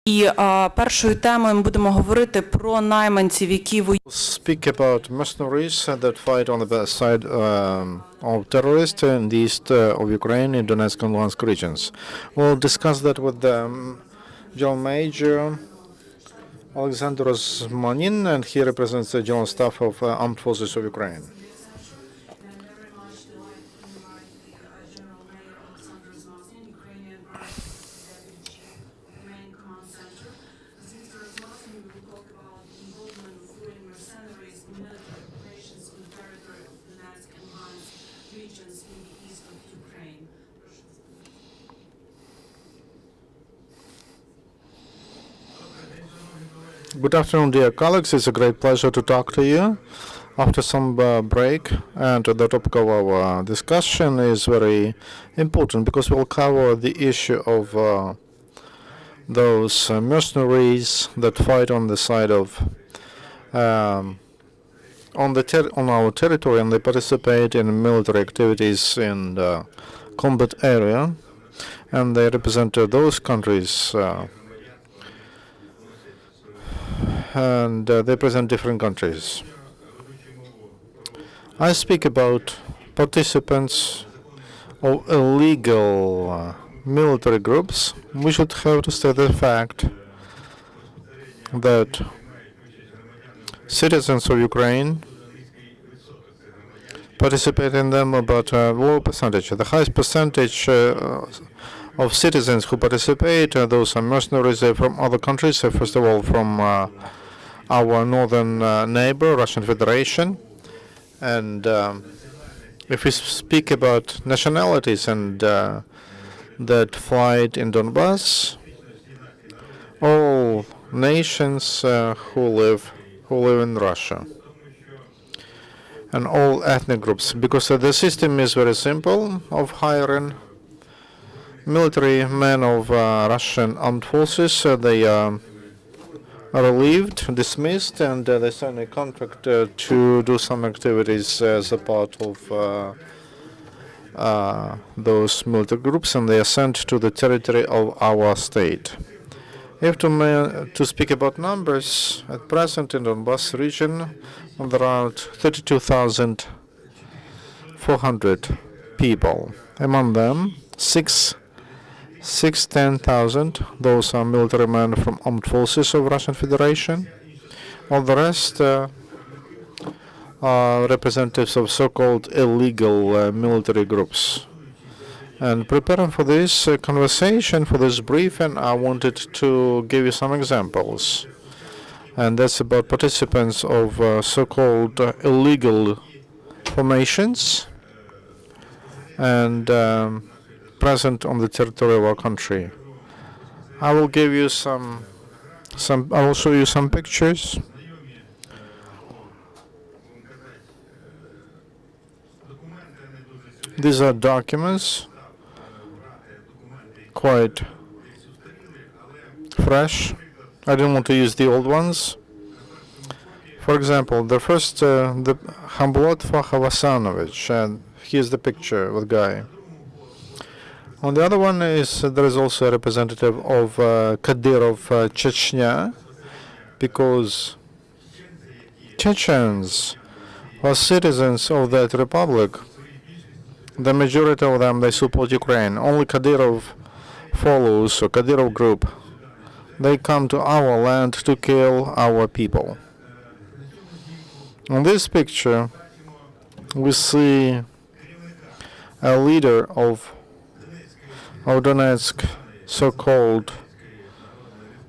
І першою темою ми будемо говорити про найманців, які воюють. Speak about mercenaries that fight on the side of terrorists in the east of Ukraine in Donetsk and Luhansk regions. We'll discuss that with the General Major Oleksandr Rozmazi, and he represents the General Staff of Armed Forces of Ukraine. Good afternoon, dear colleagues. It's a great pleasure to talk to you after some break. And the topic of our discussion is very important because we'll cover the issue of those mercenaries that fight on the side of on our territory, and they participate in military activities in the combat area, and they represent those countries. And they present different countries. I speak about participants of illegal military groups. We should have to state the fact that citizens of Ukraine participate in them, but a low percentage. The highest percentage of citizens who participate, those are mercenaries from other countries, first of all from our northern neighbor, Russian Federation. And if we speak about nationalities and that fight in Donbas, all nations who live in Russia, and all ethnic groups, because the system is very simple of hiring military men of Russian armed forces. They are relieved, dismissed, and they sign a contract to do some activities as a part of those military groups, and they are sent to the territory of our state. If to speak about numbers, at present in Donbas region, around 32,400 people. Among them, 10,000, those are military men from armed forces of Russian Federation. All the rest are representatives of so-called illegal military groups. And preparing for this conversation, for this briefing, I wanted to give you some examples. And that's about participants of so-called illegal formations and present on the territory of our country. I will give you I will show you some pictures. These are documents, quite fresh. I didn't want to use the old ones. For example, the first, the Hamblot Fakhavasanovic, and here's the picture of the guy. On the other one there is also a representative of Kadyrov, Chechnya, because Chechens are citizens of that republic. The majority of them, they support Ukraine. Only Kadyrov follows, or Kadyrov group. They come to our land to kill our people. On this picture, we see a leader of Donetsk, so-called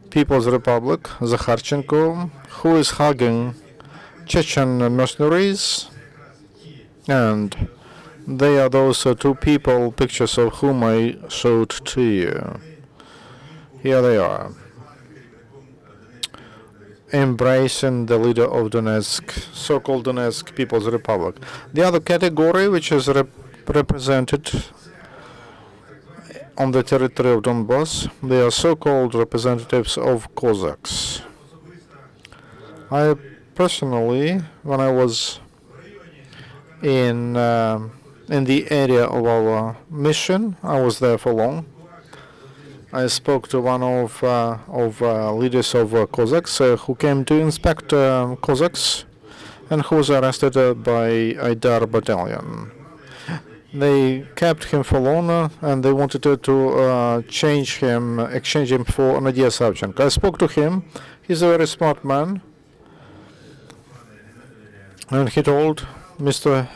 People's Republic, Zakharchenko, who is hugging Chechen mercenaries, and they are those two people, pictures of whom I showed to you. Here they are, embracing the leader of Donetsk, so-called Donetsk People's Republic. The other category, which is represented on the territory of Donbas, they are so-called representatives of Cossacks. I personally, when I was in the area of our mission, I was there for long, I spoke to one of leaders of Cossacks who came to inspect Cossacks and who was arrested by Aidar battalion. They kept him for long and they wanted to exchange him for Nadia Savchenko. I spoke to him. He's a very smart man. And he told Mr.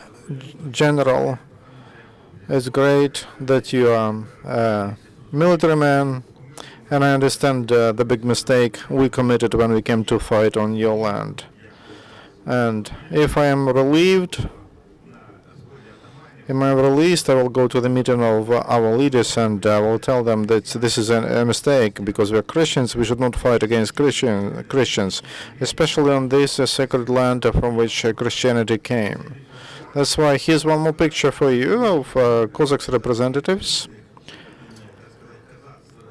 General, it's great that you are a military man, and I understand the big mistake we committed when we came to fight on your land. And if I am relieved, in my release, I will go to the meeting of our leaders and I will tell them that this is a mistake, because we are Christians, we should not fight against Christians, especially on this sacred land from which Christianity came. That's why here's one more picture for you of Cossacks representatives.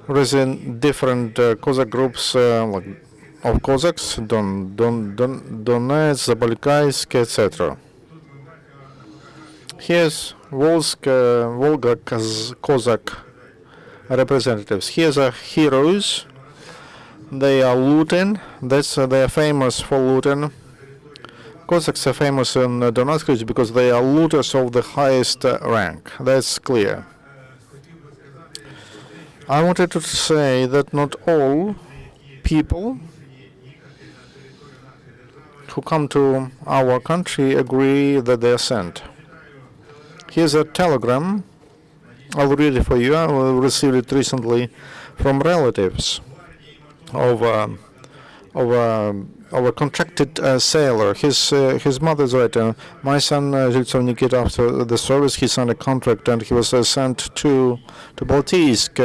Represent different Cossack groups of Cossacks, Donetsk, Zabalkaysk, etc. Here's Volga Cossack representatives. Here's our heroes. They are looting. They are famous for looting. Cossacks are famous in Donetsk because they are looters of the highest rank. That's clear. I wanted to say that not all people who come to our country agree that they are sent. Here's a telegram I'll read it for you. I received it recently from relatives of a contracted sailor. His mother's writer. My son Zhiltsov Nikita, after the service, he signed a contract and he was sent to Baltisk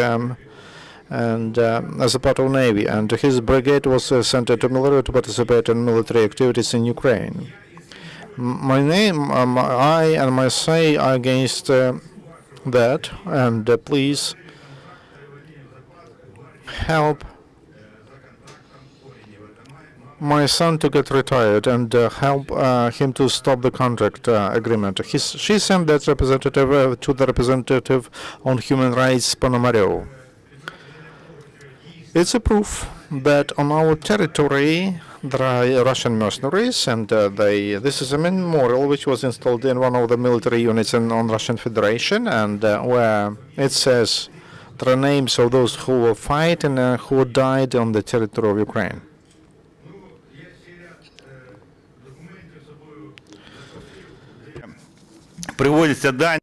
and as a part of Navy. And his brigade was sent to Military to participate in military activities in Ukraine. I and my say are against that, and please help my son to get retired and help him to stop the contract agreement. She sent that representative to the representative on human rights, Ponomarev. It's a proof that on our territory there are Russian mercenaries, and this is a memorial which was installed in one of the military units on Russian Federation, and where it says there are names of those who were fighting and who died on the territory of Ukraine. Приводяться дані,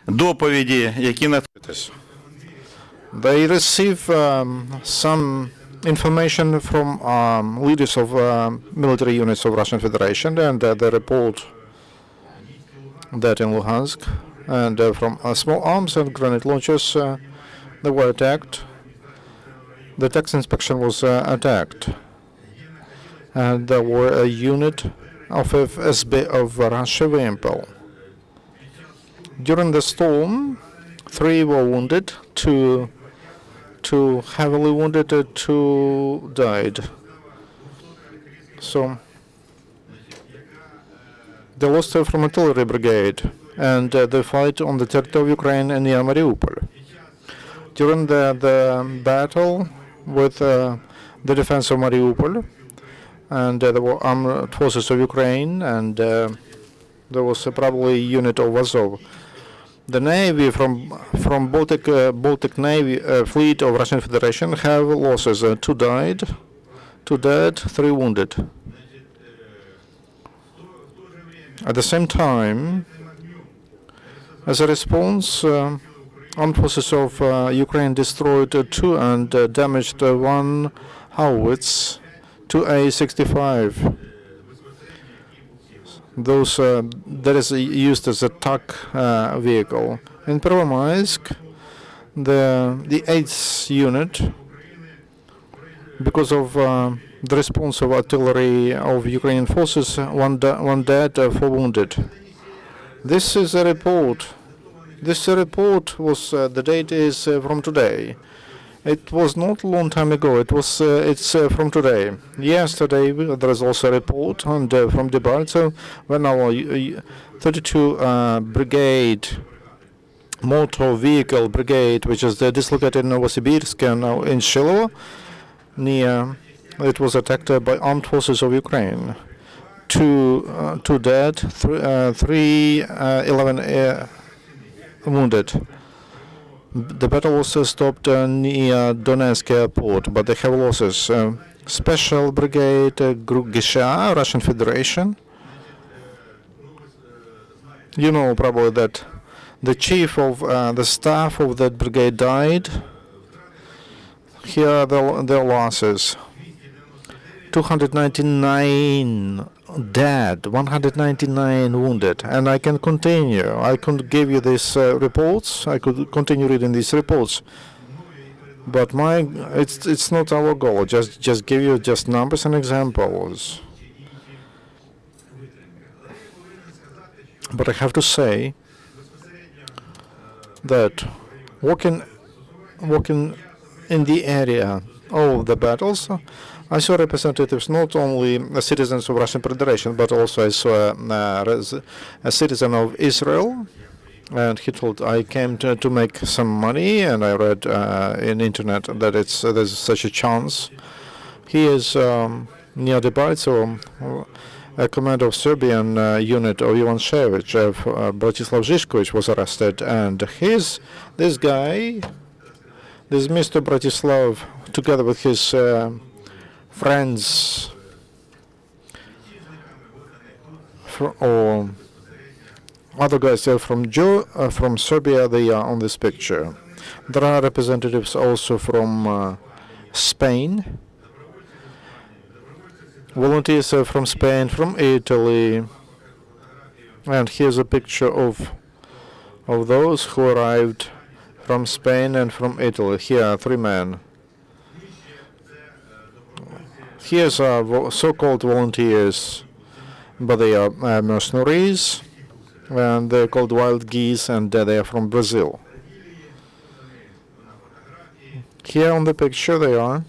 доповіді, які на They receive some information from leaders of military units of Russian Federation, and they report that in Luhansk, and from small arms and grenade launchers, they were attacked. The tax inspection was attacked, and there were a unit of FSB of Russia Wimpel. During the storm, 3 were wounded, two heavily wounded, 2 died. So they lost from artillery brigade, and they fight on the territory of Ukraine near Mariupol. During the battle with the defense of Mariupol, and there were armed forces of Ukraine, and there was probably a unit of Azov. The Navy from Baltic Navy fleet of Russian Federation have losses: 2 died, 2 dead, 3 wounded. At the same time, as a response, armed forces of Ukraine destroyed 2 and damaged 1 howitz, 2 A-65. Those that is used as a TAC vehicle. In Pervomaisk, the 8th unit, because of the response of artillery of Ukrainian forces, 1 dead, 4 wounded. This is a report. This report was the date is from today. It was not a long time ago. It's from today. Yesterday there is also a report from Debaltseve when our 32 brigade motor vehicle brigade, which is dislocated in Novosibirsk and now in Shiloh, near. It was attacked by armed forces of Ukraine. Two dead, 11 wounded. The battle was stopped near Donetsk airport, but they have losses. Special Brigade Group Gisha, Russian Federation. You know probably that the chief of the staff of that brigade died. Here are their losses. 299 dead, 199 wounded, and I can continue. I could give you these reports. I could continue reading these reports, but it's not our goal. Just give you just numbers and examples. But I have to say that walking in the area of the battles, I saw representatives, not only citizens of Russian Federation, but also I saw a citizen of Israel, and he told, I came to make some money, and I read in internet that there's such a chance. He is near Debaltsevo, a commander of Serbian unit of Ivan Shevich, Bratislav Žižković was arrested, and this Mr. Bratislav, together with his friends or other guys from Serbia, they are on this picture. There are representatives also from Spain, volunteers from Spain, from Italy, and here's a picture of those who arrived from Spain and from Italy. Here are 3 men. Here's our so-called volunteers, but they are mercenaries, and they're called wild geese, and they are from Brazil. Here on the picture they are.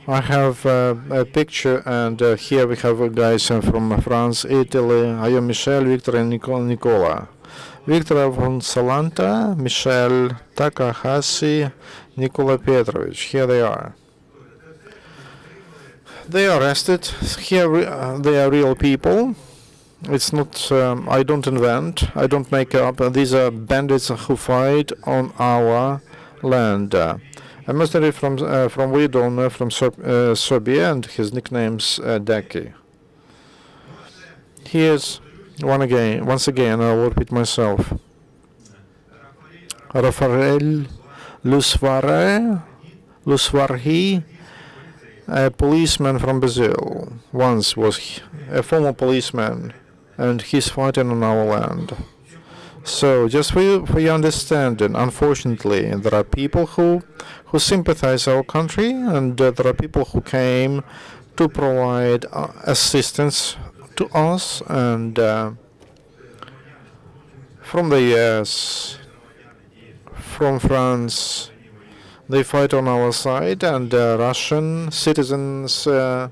I have a picture, and here we have guys from France, Italy. I am Michel, Victor, and Nicola. Victor von Salanta, Michel Takahashi, Nikola Petrovich. Here they are. They are arrested. Here they are real people. It's not, I don't invent, I don't make up. These are bandits who fight on our land. A mercenary from Widon, from Serbia, and his nickname's Daki. Here's once again, I will repeat myself. Rafael Lusvarhi, a policeman from Brazil, once was a former policeman, and he's fighting on our land. So, just for your understanding, unfortunately, there are people who sympathize our country, and there are people who came to provide assistance to us, and from the US, from France, they fight on our side, and Russian citizens, there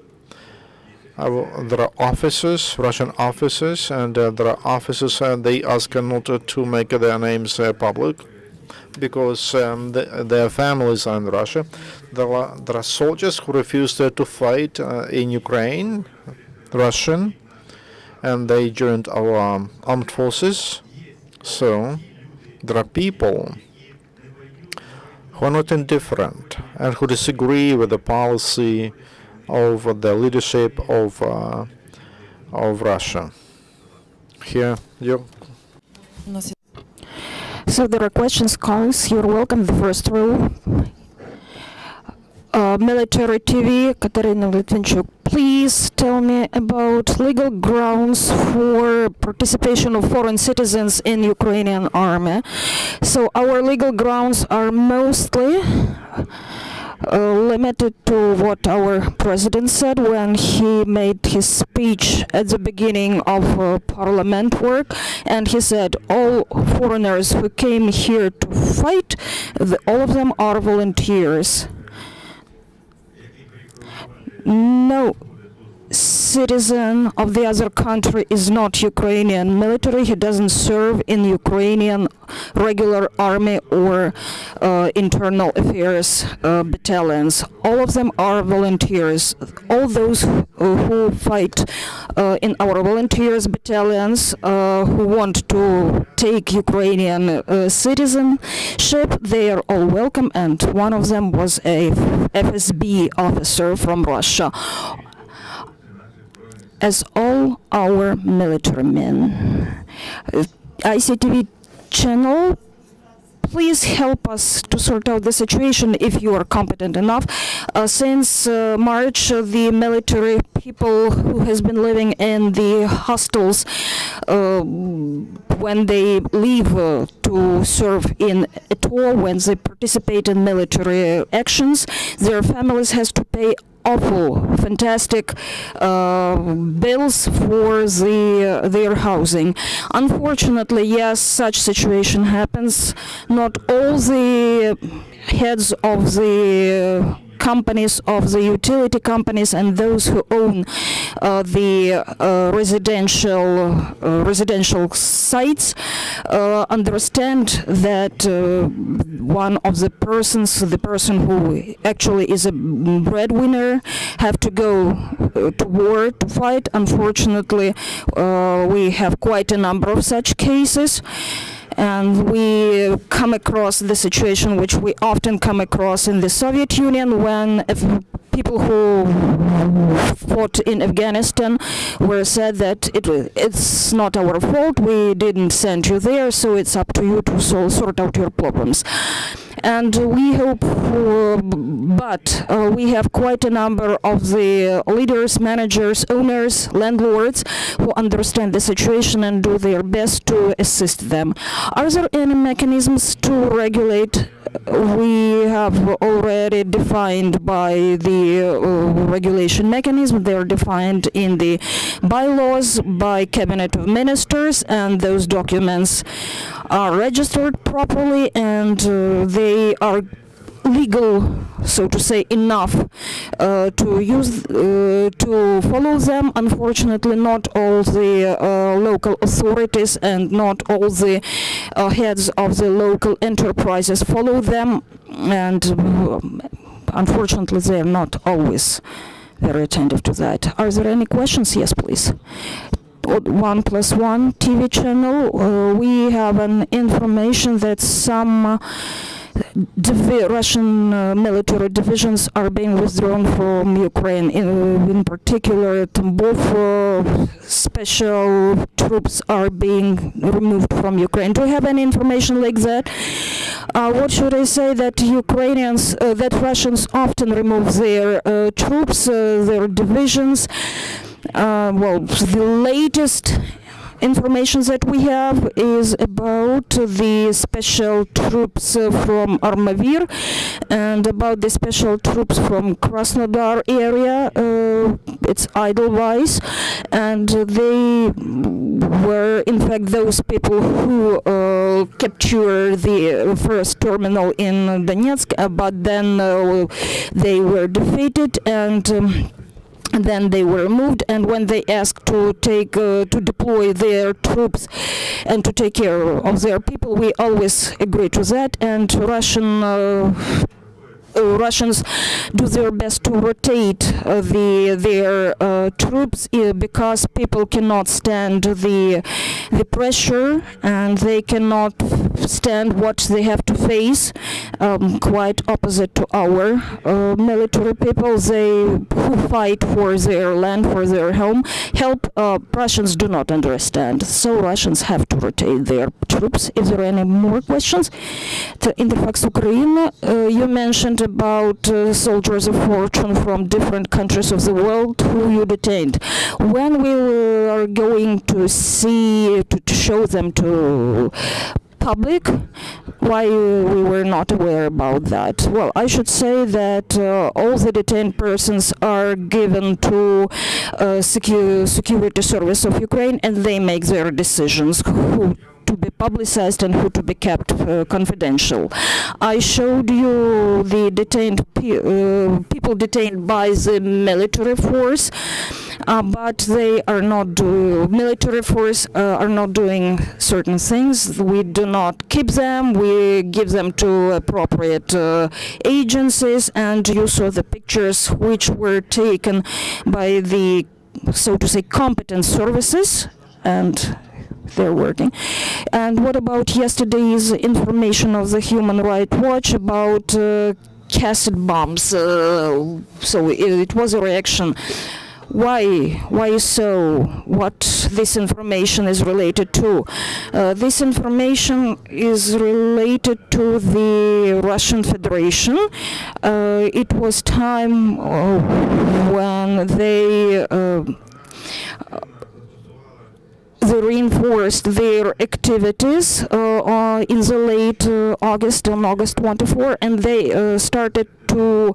are officers, Russian officers, and there are officers, they ask not to make their names public because their families are in Russia. There are soldiers who refused to fight in Ukraine, Russian, and they joined our armed forces. So there are people who are not indifferent and who disagree with the policy of the leadership of Russia. Here, you. So there are questions, Carlos. You're welcome. The first row. Military TV, Katerina Litvinchuk. Please tell me about legal grounds for participation of foreign citizens in Ukrainian army. So our legal grounds are mostly limited to what our president said when he made his speech at the beginning of parliament work, and he said all foreigners who came here to fight, all of them are volunteers. No citizen of the other country is not Ukrainian military. He doesn't serve in Ukrainian regular army or internal affairs battalions. All of them are volunteers. All those who fight in our volunteers battalions who want to take Ukrainian citizenship, they are all welcome, and one of them was a FSB officer from Russia, as all our military men. ICTV channel, please help us to sort out the situation if you are competent enough. Since March, the military people who has been living in the hostels, when they leave to serve in a tour, when they participate in military actions, their families has to pay awful, fantastic bills for their housing. Unfortunately, yes, such situation happens. Not all the heads of the companies, of the utility companies, and those who own the residential sites understand that one of the persons, the person who actually is a breadwinner, have to go to war to fight. Unfortunately, we have quite a number of such cases. And we come across the situation which we often come across in the Soviet Union, when people who fought in Afghanistan were said that it's not our fault, we didn't send you there, so it's up to you to sort out your problems. And we hope, but we have quite a number of the leaders, managers, owners, landlords who understand the situation and do their best to assist them. Are there any mechanisms to regulate? We have already defined by the regulation mechanism. They are defined in the bylaws by Cabinet of Ministers, and those documents are registered properly, and they are legal, so to say, enough to follow them. Unfortunately, not all the local authorities and not all the heads of the local enterprises follow them, and unfortunately they are not always very attentive to that. Are there any questions? Yes, please. 1+1 TV channel, we have an information that some Russian military divisions are being withdrawn from Ukraine. In particular, Donbas special troops are being removed from Ukraine. Do you have any information like that? What should I say? That Ukrainians, that Russians often remove their troops, their divisions. Well, the latest information that we have is about the special troops from Armavir and about the special troops from Krasnodar area. It's Edelweiss, and they were in fact those people who captured the first terminal in Donetsk, but then they were defeated, and then they were removed, and when they asked to deploy their troops and to take care of their people, we always agree to that, and Russians do their best to rotate their troops because people cannot stand the pressure, and they cannot stand what they have to face. Quite opposite to our military people, who fight for their land, for their home. Russians do not understand, so Russians have to rotate their troops. Is there any more questions? Interfax Ukraine, you mentioned about soldiers of fortune from different countries of the world who you detained. When we are going to show them to public, why we were not aware about that? Well, I should say that all the detained persons are given to security service of Ukraine, and they make their decisions who to to be publicized and who to be kept confidential. I showed you the detained people detained by the military force, but they are not military force are not doing certain things. We do not keep them. We give them to appropriate agencies, and you saw the pictures which were taken by the, so to say, competent services, and they're working. And what about yesterday's information of the Human Rights Watch about cassette bombs? So it was a reaction. Why so? What this information is related to? This information is related to the Russian Federation. It was time when they reinforced their activities in the late August, on August 24, and they started to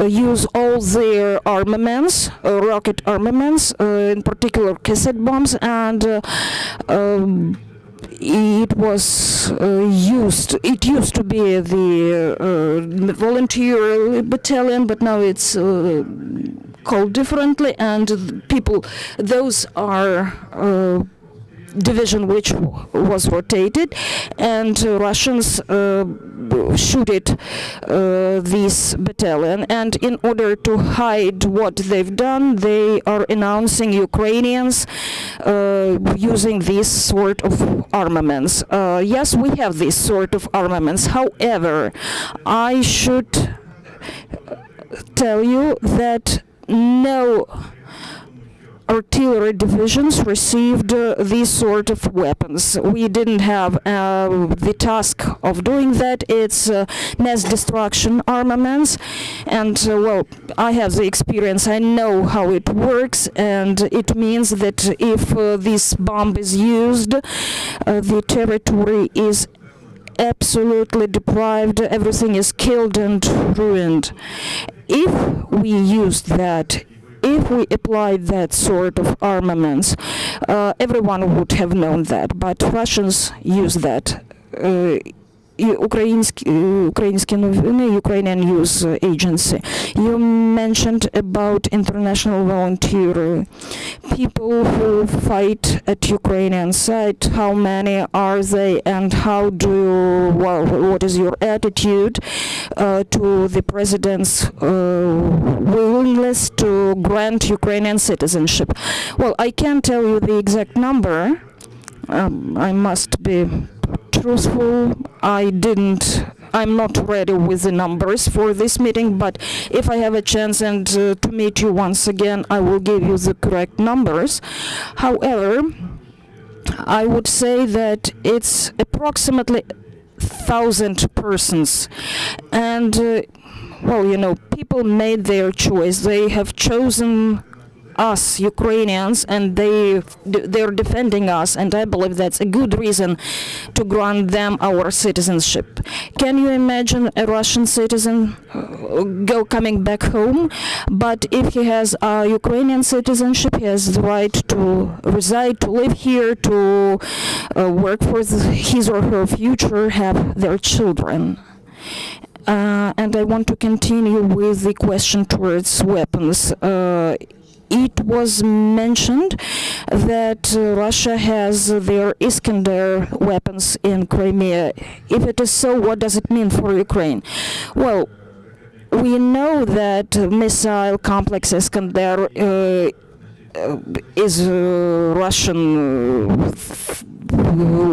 use all their armaments, rocket armaments, in particular cassette bombs, and it was it used to be the volunteer battalion, but now it's called differently, and those are division which was rotated, and Russians shoot this battalion, and in order to hide what they've done, they are announcing Ukrainians using this sort of armaments. Yes, we have this sort of armaments. However, I should tell you that no artillery divisions received these sort of weapons. We didn't have the task of doing that. It's mass destruction armaments, and well, I have the experience. I know how it works, and it means that if this bomb is used, the territory is absolutely deprived, everything is killed and ruined. If we used that, if we applied that sort of armaments, everyone would have known that, but Russians use that. Ukrainian News Agency. You mentioned about international volunteer people who fight at Ukrainian side. How many are they, and what is your attitude to the president's willingness to grant Ukrainian citizenship? Well, I can't tell you the exact number. I must be truthful. I'm not ready with the numbers for this meeting, but if I have a chance and to meet you once again, I will give you the correct numbers. However, I would say that it's approximately 1,000 persons, and well, you know, people made their choice. They have chosen us Ukrainians, and they're defending us, and I believe that's a good reason to grant them our citizenship. Can you imagine a Russian citizen coming back home? But if he has a Ukrainian citizenship, he has the right to reside, to live here, to work for his or her future, have their children. And I want to continue with the question towards weapons. It was mentioned that Russia has their Iskander weapons in Crimea. If it is so, what does it mean for Ukraine? Well, we know that missile complex Iskander is a Russian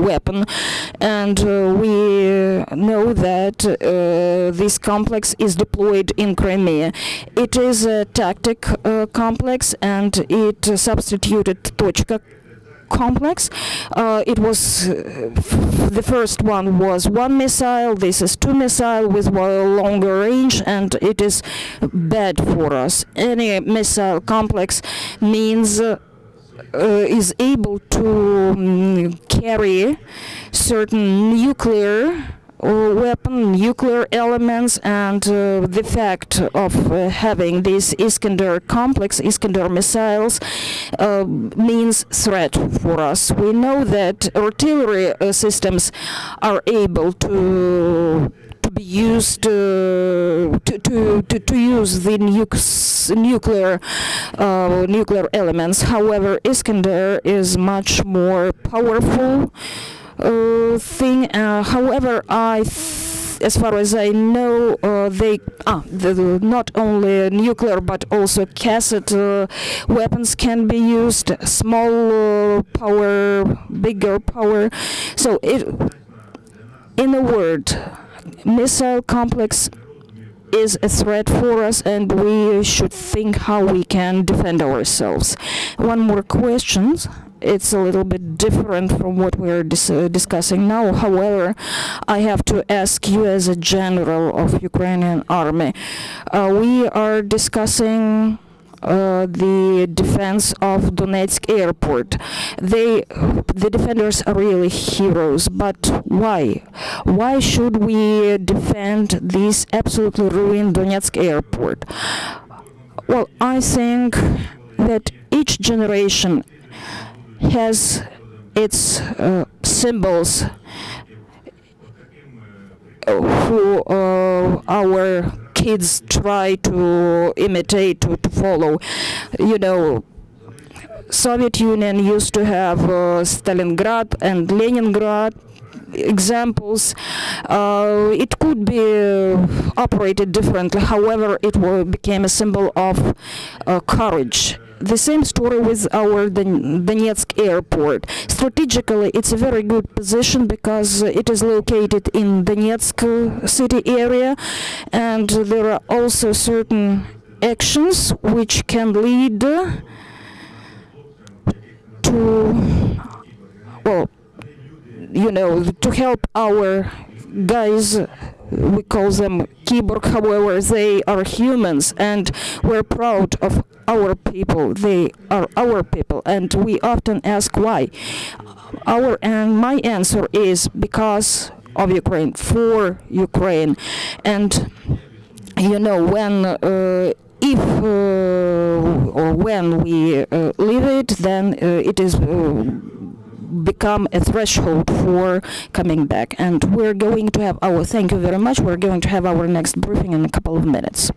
weapon, and we know that this complex is deployed in Crimea. It is a tactic complex, and it substituted Tochka complex. It was the first one was one missile. This is two missile with a longer range, and it is bad for us. Any missile complex means is able to carry certain nuclear weapon, nuclear elements, and the fact of having this Iskander complex, Iskander missiles, means threat for us. We know that artillery systems are able to be used to use the nuclear elements. However, Iskander is much more powerful thing. However, as far as I know, not only nuclear but also cassette weapons can be used. Small power, bigger power. So, in a word, missile complex is a threat for us, and we should think how we can defend ourselves. One more question. It's a little bit different from what we're discussing now. However, I have to ask you as a general of Ukrainian army. We are discussing the defense of Donetsk airport. The defenders are really heroes, but why? Why should we defend this absolutely ruined Donetsk airport? Well, I think that each generation has its symbols who our kids try to imitate, to follow. You know, Soviet Union used to have Stalingrad and Leningrad examples. It could be operated differently. However, it became a symbol of courage. The same story with our Donetsk airport. Strategically, it's a very good position because it is located in Donetsk city area, and there are also certain actions which can lead to, well, you know, to help our guys. We call them keyboard, however, they are humans, and we're proud of our people. They are our people, and we often ask why. My answer is because of Ukraine, for Ukraine. And you know, if or when we leave it, then it is become a threshold for coming back. And we're going to have thank you very much, we're going to have our next briefing in a couple of minutes.